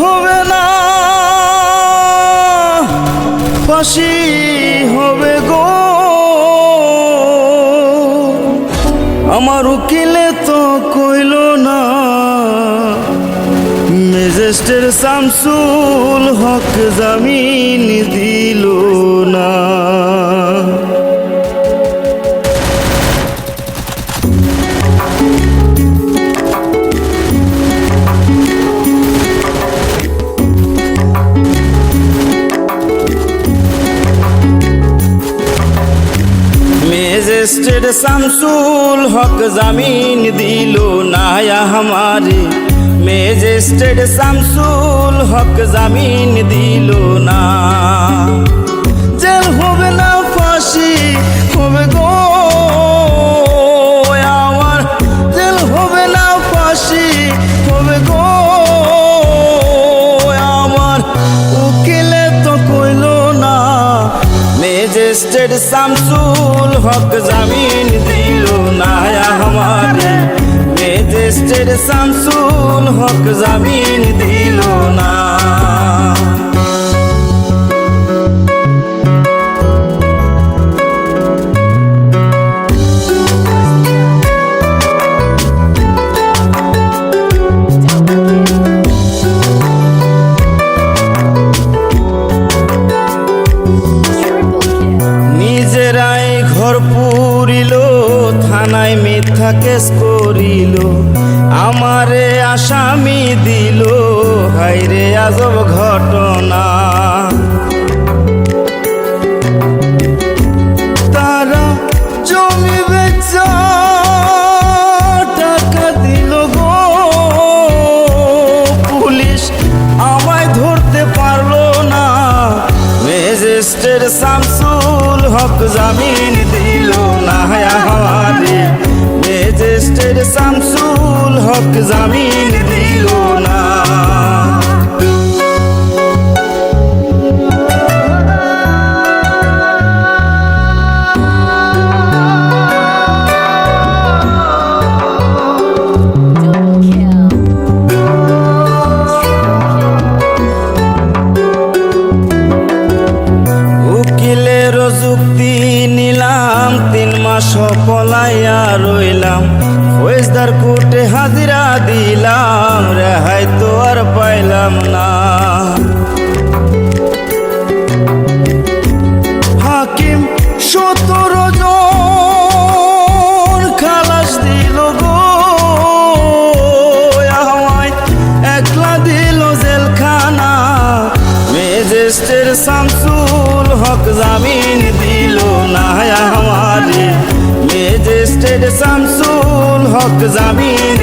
হবে না, ফাঁসি হবে গো। আমার উকিলে তো কইল না, ম্যাজিস্ট্রেট শামসুল হক জামিন দিল না। ম্যাজিস্ট্রেট শামসুল হক জামিন দিল না हमारे, ম্যাজিস্ট্রেট শামসুল হক জামিন দিল না। জেল হবে না, ফাঁসি হবে গো আমার, জেল হবে না, ফাঁসি হবে গো আমার। উকিলে তো কইল না, ম্যাজিস্ট্রেট শামসুল হক জামিন দিল না हमारे, ম্যাজিস্ট্রেট শামসুল হক জামিন দিল না। নিজেরাই ঘর পুরিল, থানায় মিথ্যা কেস করিল, আমারে আসামি দিল, হায়রে আজব ঘটনা। তারা জমি বেচা টাকা দিল গো, পুলিশ আমায় ধরতে পারলো না। ম্যাজিস্ট্রেট শামসুল হক জামিন দিল না हमारे, ম্যাজিস্ট্রেট শামসুল হক জামিন দিল না। উকিলের যুক্তি নিলাম, 3 মাস পলাইয়া রইলাম, ফৌজদার কোর্টে হাজিরা দিলাম, রেহাই তো আর পাইলাম না। হাকিম 17 জন খালাস দিল গো আমায়, একলা দিল জেলখানা। ম্যাজিস্ট্রেট শামসুল হক জামিন দিল না हमारे, ম্যাজিস্ট্রেট শামসুল হক জামিন